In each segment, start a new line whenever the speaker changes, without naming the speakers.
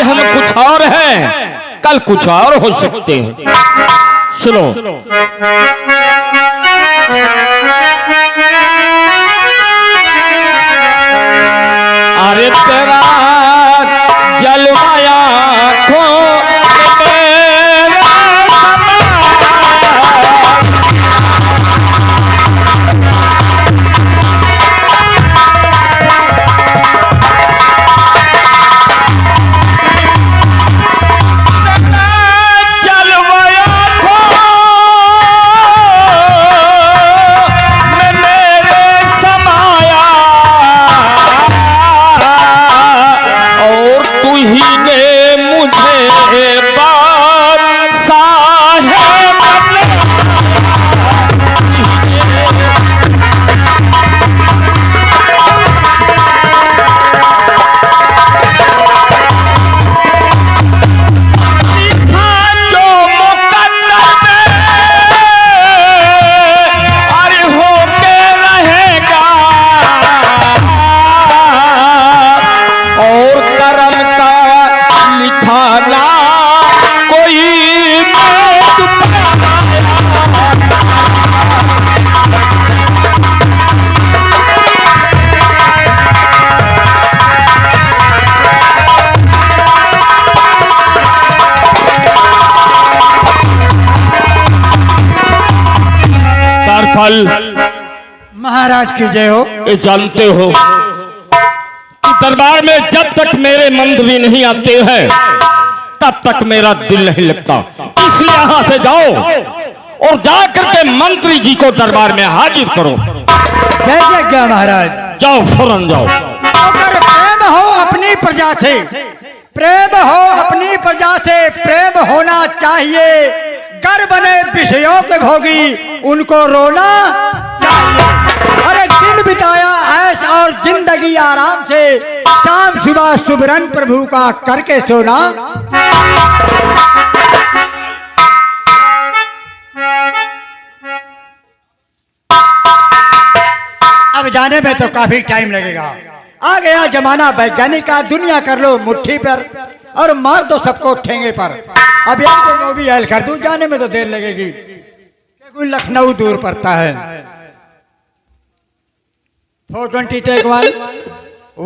हम कुछ और हैं, कल कुछ और हो सकते हैं। सुनो, अरे तेरा जलवाया खो
महाराज की जय हो।
ये जानते हो कि दरबार में जब तक मेरे मंत्री नहीं आते हैं तब तक मेरा दिल नहीं लगता। इसलिए यहां से जाओ और जाकर के मंत्री जी को दरबार में हाजिर करो।
जय क्या महाराज,
जाओ, फौरन जाओ।
अगर प्रेम हो अपनी प्रजा से, प्रेम हो अपनी प्रजा से, प्रेम होना चाहिए। कर बने विषयों के भोगी, उनको रोना चाहिए। अरे दिन बिताया ऐश और जिंदगी आराम से, शाम सुबह सुबरन प्रभु का करके सोना। अब जाने में तो काफी टाइम लगेगा। आ गया जमाना वैज्ञानिक का, दुनिया कर लो मुट्ठी पर और मार दो सबको ठेंगे पर। अब यहाँ को भी हल कर दूं, जाने में तो देर लगेगी, क्योंकि लखनऊ दूर पड़ता है। 420 टेक 1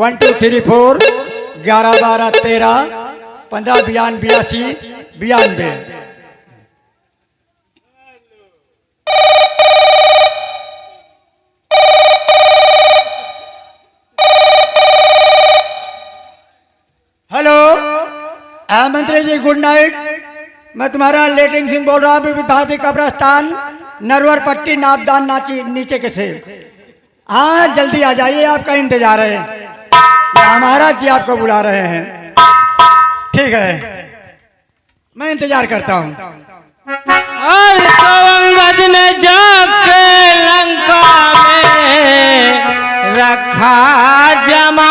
1 2 3 4 11 12 13 15 82 92। हेलो मंत्री जी, गुड नाइट। मैं तुम्हारा लेटिंग सिंह बोल रहा हूँ, विभाती कब्रस्तान, नरवर पट्टी, नापदान नीचे के से। हाँ जल्दी आ जाइए, आपका इंतजार है। हमारा जी आपको बुला रहे हैं। ठीक है, मैं इंतजार करता हूँ।
और तो अंगद ने जाके लंका में रखा जमा,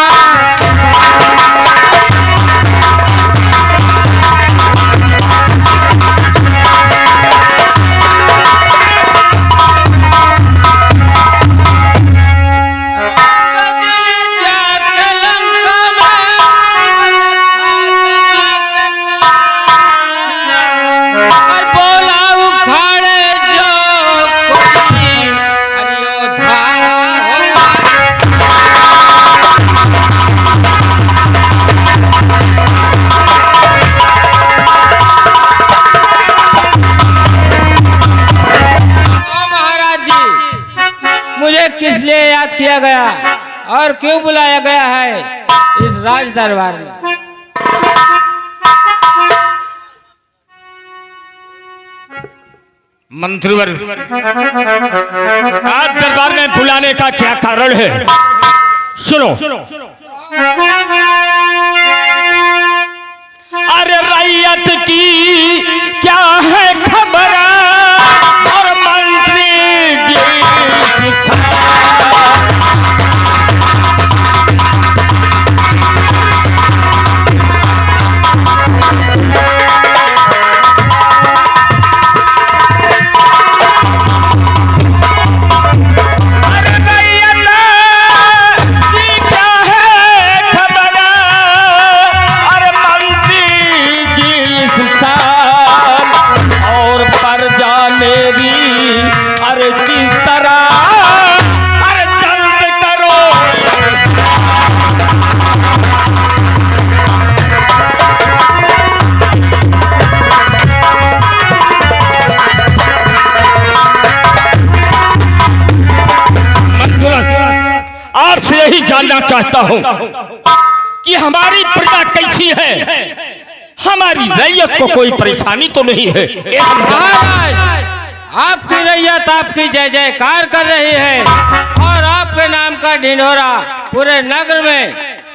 किस लिए याद किया गया और क्यों बुलाया गया है इस राज दरबार में? मंत्रीवर, आज दरबार में बुलाने का क्या कारण है? सुनो। अरे रैयत की क्या है खबर और मंत्री जी मंत्री जानना चाहता हूँ कि हमारी प्रजा कैसी है, हमारी रैयत को कोई परेशानी तो नहीं है।
महाराज, आपकी रैयत आपकी जय जयकार कर रही है और आपके नाम का ढिंढोरा पूरे नगर में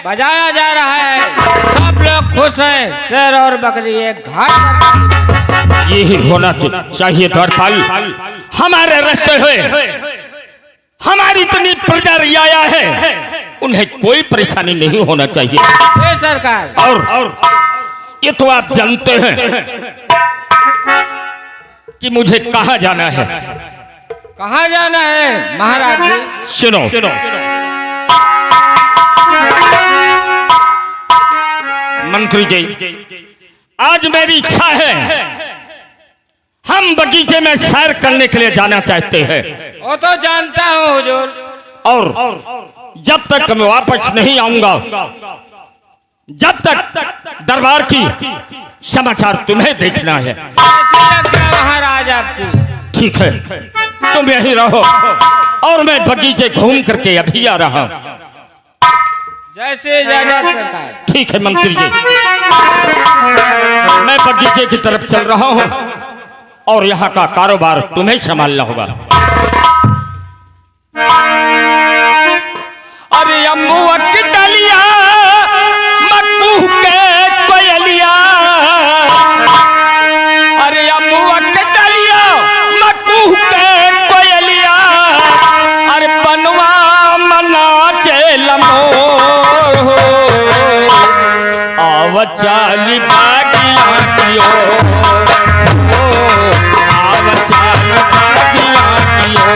बजाया जा रहा है। सब लोग खुश हैं। शेर और बकरी एक घाट।
यही होना चाहिए द्वारपाल। हमारे रास्ते हुए हमारी इतनी प्रजा रियाया है, उन्हें कोई परेशानी नहीं होना चाहिए।
सरकार,
और ये तो आप जानते हैं कि मुझे कहाँ जाना है।
कहाँ जाना है महाराज जी?
सुनो, मंत्री जी, आज मेरी इच्छा है, हम बगीचे में सैर करने के लिए जाना चाहते हैं।
वो तो जानता हूँ हुजूर।
और जब तक मैं वापस नहीं आऊंगा, जब तक दरबार की समाचार तुम्हें देखना है।
महाराज आपकी
ठीक है, तुम यहीं रहो और मैं बगीचे घूम करके अभी आ रहा हूं।
जैसे जाना सरकार।
ठीक है मंत्री जी, मैं बगीचे की तरफ चल रहा हूं और यहाँ का कारोबार तुम्हें संभालना होगा। अरे अम्बुआ की डलिया मक्कू के कोयलिया, अरे अम्बुआ की डलिया मक्कू के कोयलिया, अरे बनवा मना चेलमो आव चाली बागिया कियो, आव चाली बागिया कियो।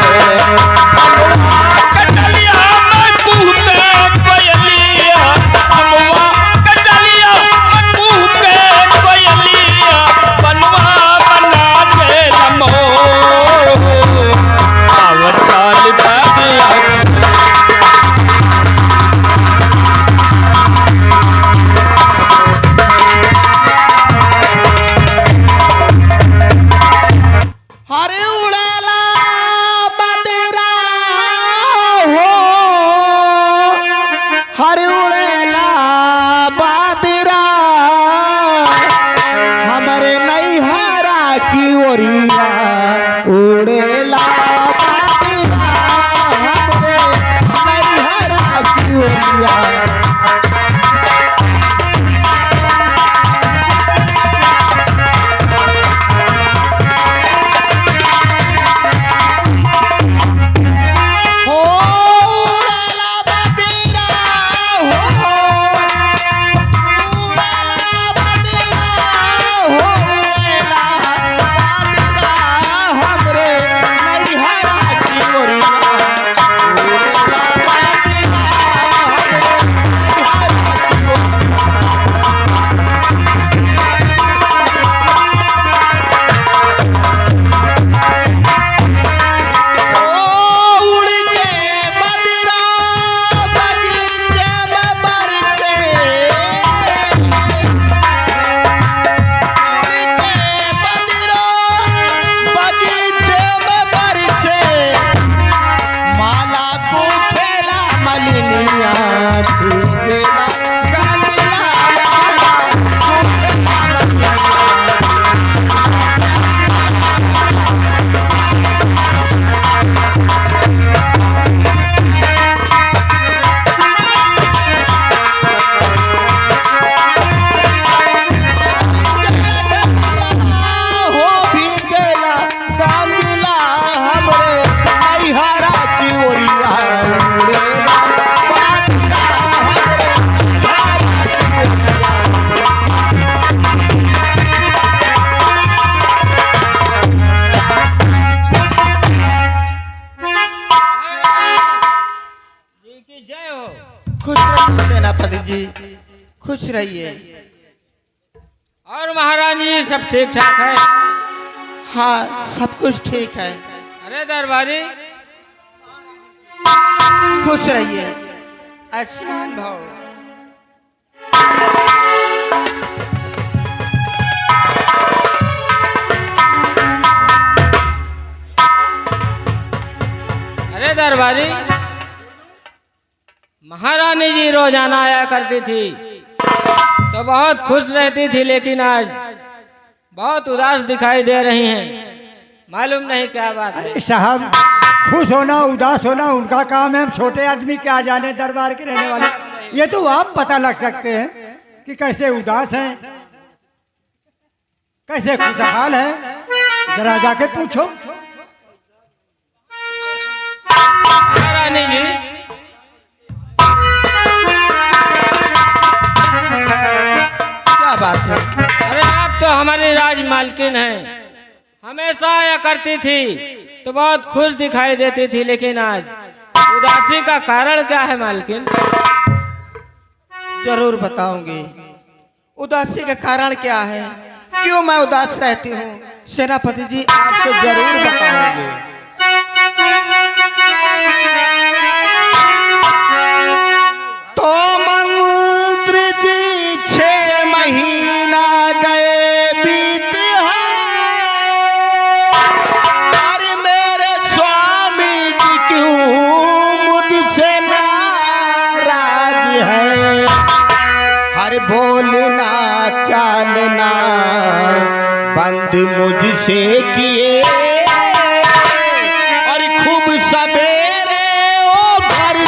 खुश रहिए।
और महारानी सब ठीक ठाक है?
हाँ, सब कुछ ठीक है।
अरे दरबारी,
खुश रहिए। आयुष्मान भव।
अरे दरबारी, महारानी जी रोजाना आया करती थी तो बहुत खुश रहती थी, लेकिन आज बहुत उदास दिखाई दे रही हैं। मालूम नहीं क्या बात है।
अरे साहब, खुश होना उदास होना उनका काम है, हम छोटे आदमी क्या जाने दरबार के रहने वाले। ये तो आप पता लग सकते हैं कि कैसे उदास हैं, कैसे खुशहाल हैं, जरा जाके पूछो।
महारानी जी,
क्या बात है?
अरे आप तो हमारी राज मालकिन हैं, हमेशा आया करती थी तो बहुत खुश दिखाई देती थी, लेकिन आज उदासी का कारण क्या है मालकिन?
जरूर बताऊंगी। उदासी का कारण क्या है, क्यों मैं उदास रहती हूँ, सेनापति जी आपसे जरूर बताऊंगी। तो मंत्री जी 6 महीना गए बीत हैं, अरे मेरे स्वामी जी क्यों मुझसे नाराज है। हर बोलना चालना बंद मुझसे किए, और खूब सवेरे ओ घर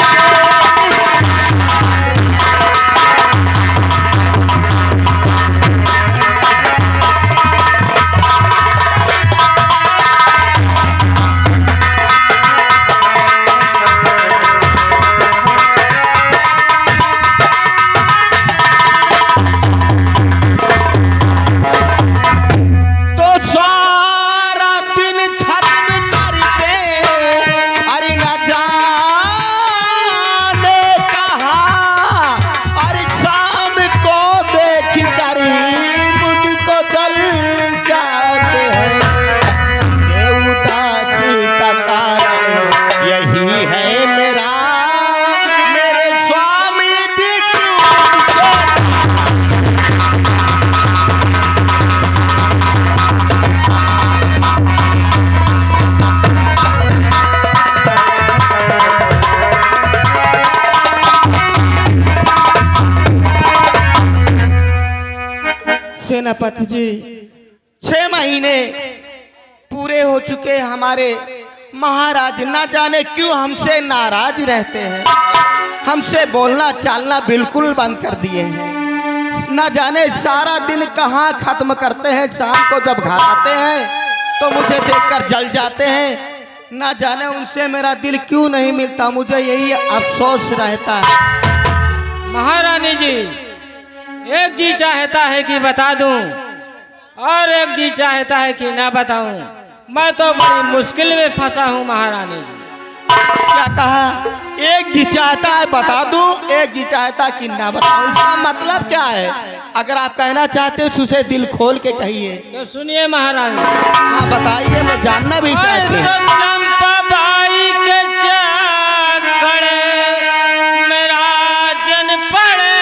सेनापति जी 6 महीने पूरे हो चुके, हमारे महाराज ना जाने क्यों हमसे नाराज रहते हैं, हमसे बोलना चालना बिल्कुल बंद कर दिए हैं। ना जाने सारा दिन कहाँ खत्म करते हैं, शाम को जब घर आते हैं तो मुझे देखकर जल जाते हैं। ना जाने उनसे मेरा दिल क्यों नहीं मिलता, मुझे यही अफसोस रहता है।
महारानी जी, एक जी चाहता है कि बता दूं और एक जी चाहता है कि ना बताऊं। मैं तो बड़ी मुश्किल में फंसा हूं महारानी जी।
क्या कहा? एक जी चाहता है बता दूं, एक जी चाहता कि ना बताऊं, इसका मतलब क्या है? अगर आप कहना चाहते हो तो उसे दिल खोल के कहिए।
तो सुनिए महारानी।
हाँ बताइए, मैं जानना भी चाहती हूँ।
चंपाबाई के चाकड़े मेरा जन पड़े,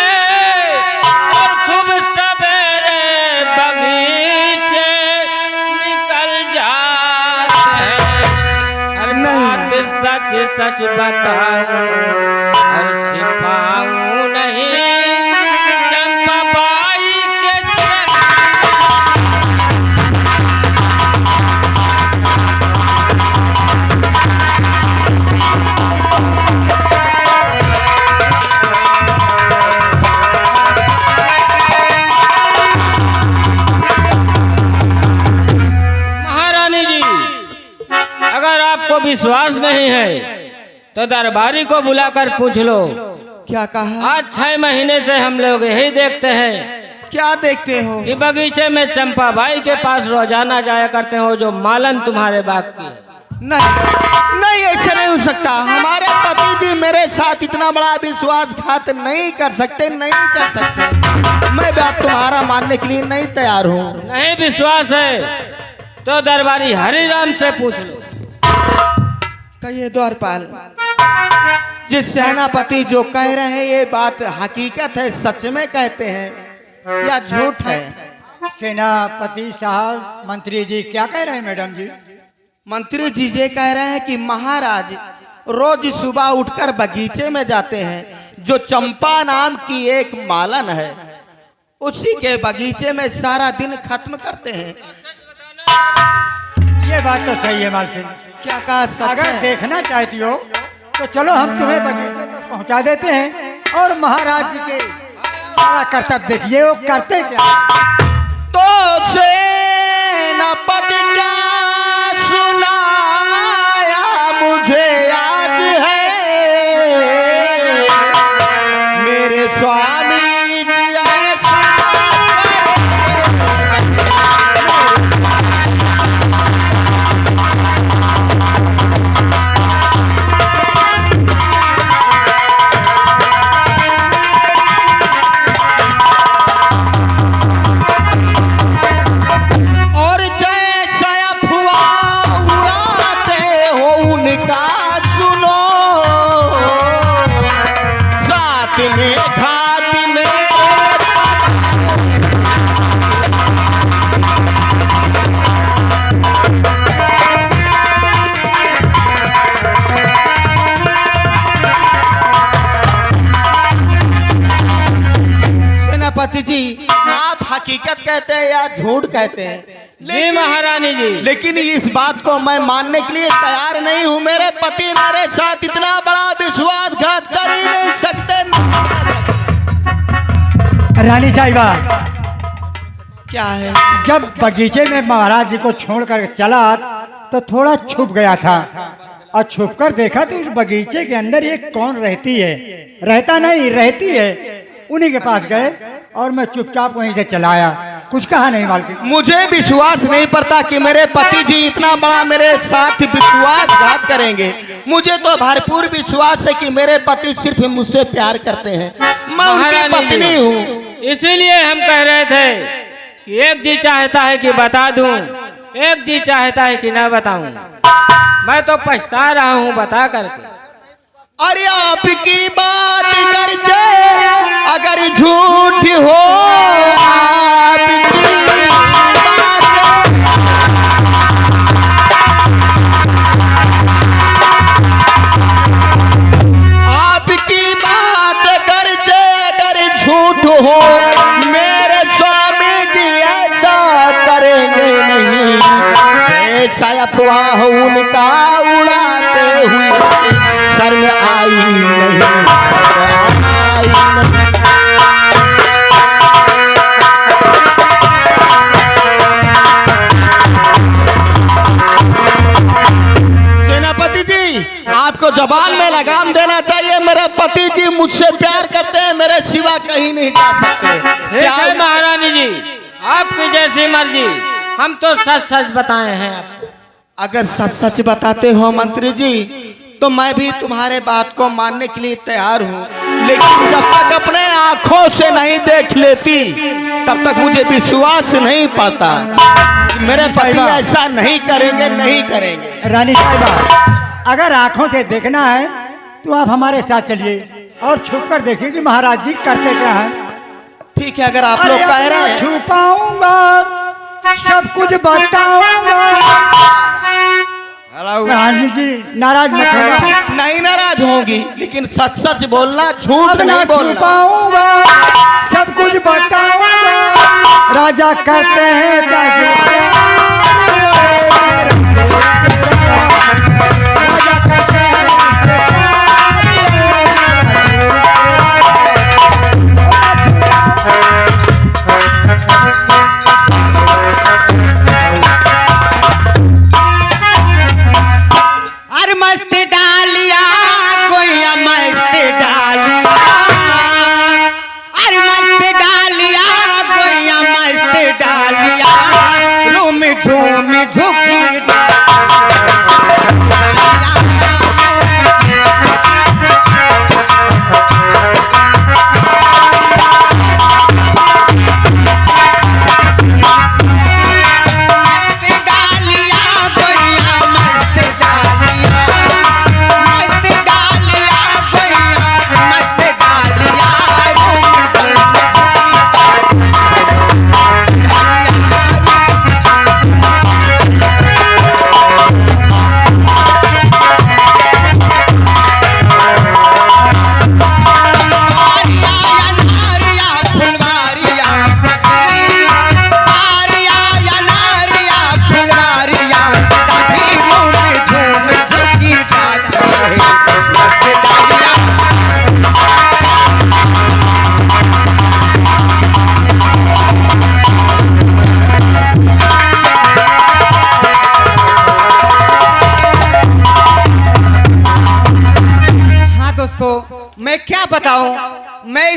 और खूब सवेरे बगीचे निकल जाते हैं। और बात सच सच बताऊं और छिपाऊं नहीं, चंपाबाई के आपको विश्वास नहीं है तो दरबारी को बुलाकर पूछ लो।
क्या कहा?
आज 6 महीने से हम लोग यही देखते हैं।
क्या देखते हो?
कि बगीचे में चंपा बाई के पास रोजाना जाया करते हो, जो मालन तुम्हारे बाग की।
नहीं नहीं, ऐसा नहीं हो सकता। हमारे पति जी मेरे साथ इतना बड़ा विश्वासघात नहीं कर सकते, नहीं कर सकते। मैं बात तुम्हारा मानने के लिए नहीं तैयार हूँ।
नहीं विश्वास है तो दरबारी हरिराम से पूछ लो।
कहिए द्वारपाल, जिस सेनापति जो कह रहे हैं ये बात हकीकत है, सच में कहते हैं या झूठ है?
सेनापति साहब, मंत्री जी क्या कह रहे हैं मैडम जी?
मंत्री जी ये कह रहे हैं कि महाराज रोज सुबह उठकर बगीचे में जाते हैं, जो चंपा नाम की एक मालन है, उसी के बगीचे में सारा दिन खत्म करते हैं।
ये बात तो सही है मालकिन।
क्या कहा सच
अगर
है?
देखना चाहती हो तो चलो हम तुम्हें बगीचे तक पहुंचा देते हैं और महाराज जी के सारा कर्तव्य देखिए वो करते क्या।
तो सेनापति क्या सुनाया मुझे याद है, मेरे स्वामी जी ऐसा और जैसा अफवाह उड़ाते हो उनका सुनो, साथ में घात में सेनापति जी, आप हकीकत कहते हैं या झूठ कहते हैं?
जी महारानी जी।
लेकिन इस बात को मैं मानने के लिए तैयार नहीं हूँ। मेरे पति मेरे साथ इतना बड़ा विश्वासघात कर ही नहीं सकते।
रानी साहिबा,
क्या है?
जब बगीचे में महाराज जी को छोड़कर चला तो थोड़ा छुप गया था और छुपकर देखा तो उस बगीचे के अंदर ये कौन रहती है, रहता नहीं रहती है। उन्हीं के पास गए और मैं चुपचाप वहीं से चला आया, कुछ कहा नहीं मालकिन।
मुझे विश्वास नहीं पड़ता कि मेरे पति जी इतना बड़ा मेरे साथ विश्वासघात करेंगे। मुझे तो भरपूर विश्वास है कि मेरे पति सिर्फ मुझसे प्यार करते हैं, मैं उनकी
महारानी
पत्नी
जी,
हूँ।
इसीलिए हम कह रहे थे कि एक जी चाहता है कि बता दूं, एक जी चाहता है कि ना बताऊं। मैं तो पछता रहा हूं बता करके।
अरे आपकी बात करके अगर झूठ हो, आपकी बात करके अगर झूठ हो, मेरे स्वामी जी ऐसा करेंगे नहीं। ऐसा अफवाह उनका उड़ाते हुए सर में आई नहीं, आई नहीं। सेनापति जी, आपको जबान में लगाम देना चाहिए। मेरे पति जी मुझसे प्यार करते हैं, मेरे सिवा कहीं नहीं जा सकते।
ठीक है महारानी जी, आपकी जैसी मर्जी, हम तो सच सच बताए हैं आपको।
अगर सच सच बताते हो मंत्री जी, तो मैं भी तुम्हारे बात को मानने के लिए तैयार हूँ। लेकिन जब तक अपने आंखों से नहीं देख लेती, तब तक मुझे विश्वास नहीं पड़ता कि मेरे पति ऐसा नहीं करेंगे, नहीं करेंगे।
रानी साहिबा, अगर आंखों से देखना है तो आप हमारे साथ चलिए और छुप कर देखिए कि महाराज जी करते क्या है।
ठीक है, अगर आप लोग कह रहे हैं।
छुपाऊंगा, सब कुछ बताऊंगा। रानी जी नाराज मत होगा।
नहीं नाराज होंगी, लेकिन सच सच बोलना, झूठ
अब ना
नहीं बोलना।
छुपाऊंगा, सब कुछ बताऊंगा। राजा करते हैं राजा करते हैं।
अरे मस्त डालिया कोई मस्त डालिया, अरे मस्त डालिया कोई मस्त डालिया,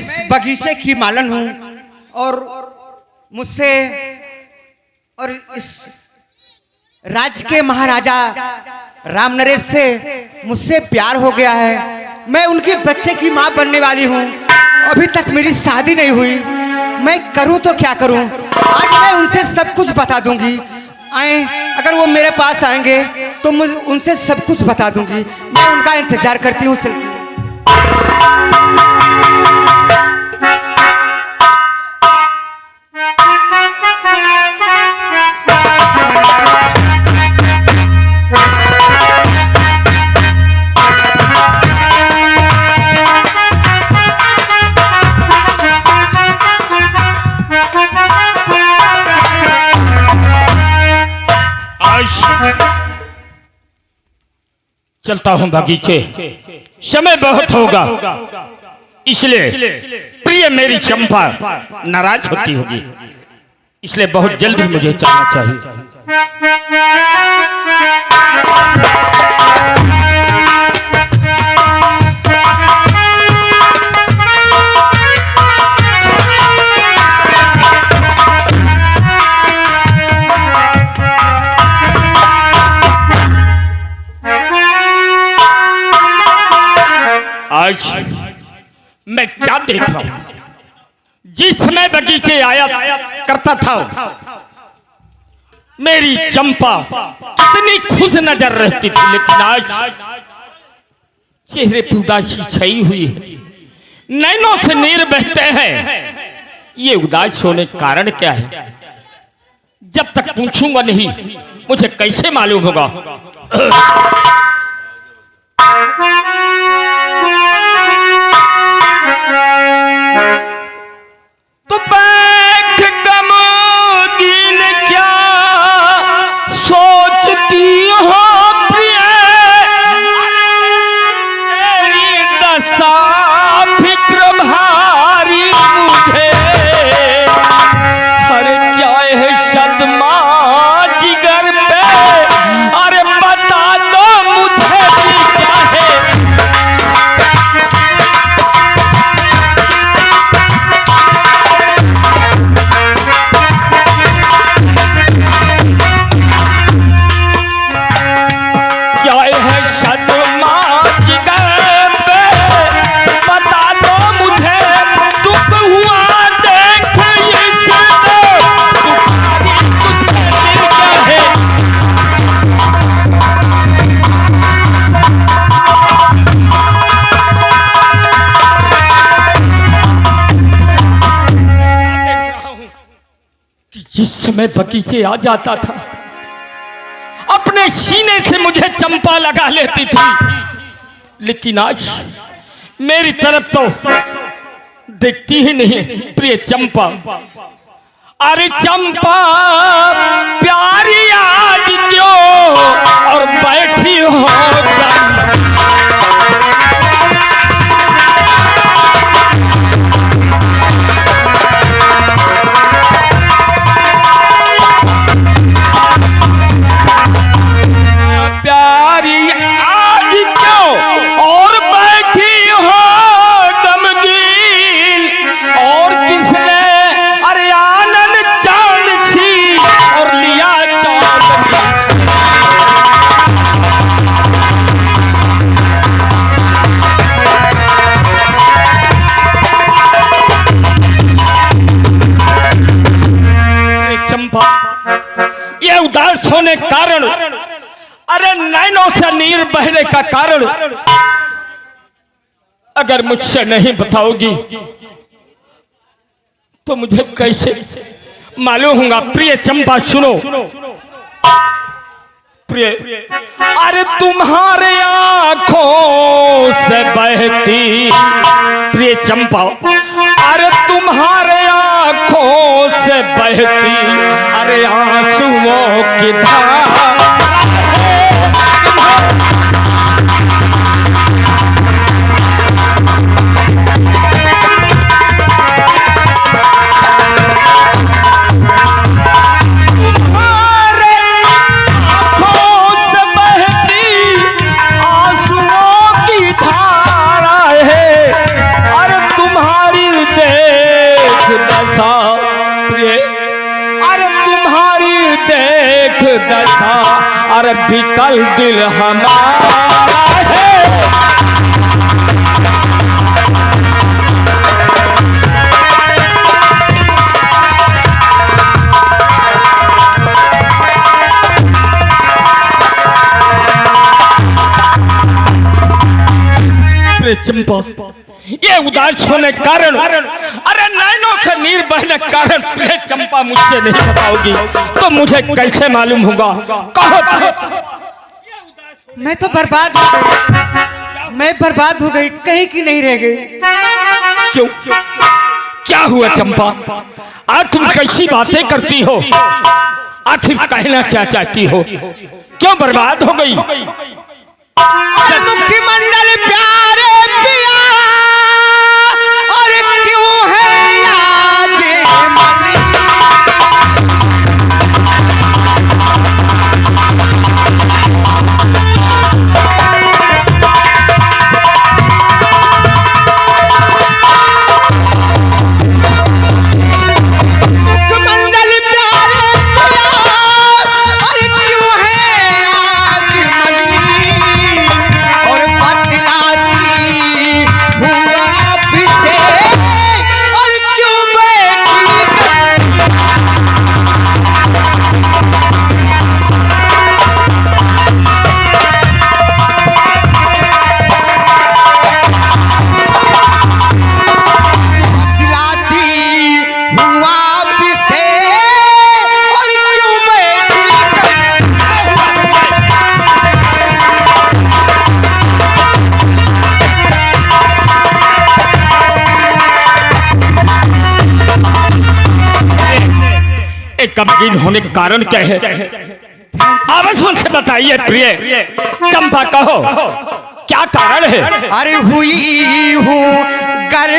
इस बगीचे की मालन हूँ और मुझसे और इस राज्य के महाराजा राम नरेश से मुझसे प्यार हो गया है। मैं उनके बच्चे की माँ बनने वाली हूँ। अभी तक मेरी शादी नहीं हुई, मैं करूँ तो क्या करूँ? आज मैं उनसे सब कुछ बता दूंगी। आए, अगर वो मेरे पास आएंगे तो मुझे उनसे सब कुछ बता दूंगी। मैं उनका इंतजार करती हूँ।
चलता हूं बगीचे, समय बहुत होगा, इसलिए प्रिय मेरी चंपा नाराज होती होगी, इसलिए बहुत जल्दी मुझे चलना चाहिए। आज मैं क्या देख रहा हूं? जिस समय बगीचे आया करता था मेरी चंपा इतनी खुश नजर रहती थी, लेकिन आज चेहरे पर उदासी छाई हुई है, नैनों से नीर बहते हैं। ये उदास होने का कारण क्या है? जब तक पूछूंगा नहीं मुझे कैसे मालूम होगा? तो बैठ गमगीन क्या सोचती हो प्रिय, तेरी दशा फिक्र भारी मुझे। अरे क्या है सदमा जिगर पे, अरे बता दो मुझे भी क्या है। जिस समय बगीचे आ जाता था अपने सीने से मुझे चंपा लगा लेती थी, लेकिन आज मेरी तरफ तो देखती ही नहीं प्रिय चंपा। अरे चंपा प्यारी आज क्यों और बैठी हो उदास होने कारण, अरे नैनों से नीर बहने का कारण अगर मुझसे नहीं बताओगी तो मुझे कैसे मालूम होगा? प्रिय चंपा सुनो, प्रिय, अरे तुम्हारे आंखों से बहती प्रिय चंपा, अरे तुम्हारे आंखों से बहती अरे आंसुओं की धारा है, अरे तुम्हारी दशा प्रिय, अरे तुम्हारी देख दशा, अरे विकल दिल हमारा है। चंपा, ये उदास होने कारण, अरे नैनों से नीर बहने कारण प्रिय चंपा मुझसे नहीं बताओगी तो मुझे कैसे मालूम होगा? कहो।
मैं तो बर्बाद हो गई, मैं बर्बाद हो गई, कहीं की नहीं रह गई।
क्यों? क्या हुआ चंपा? आज तुम कैसी बातें करती हो? आखिर कहना क्या चाहती हो? क्यों बर्बाद हो गई?
मुख्यमंडल प्यारे पिया, और क्यों है आज मली? मुख्यमंडल प्यारे पिया, और क्यों है आज मली? और बतलाती हुआ भी से, और क्यों बतलाती हुआ भी से, और क्यों बैठी?
एक गमगीन होने का कारण क्या है? अवश्य से बताइए प्रिय चंपा, कहो क्या कारण है?
अरे हुई हूँ गर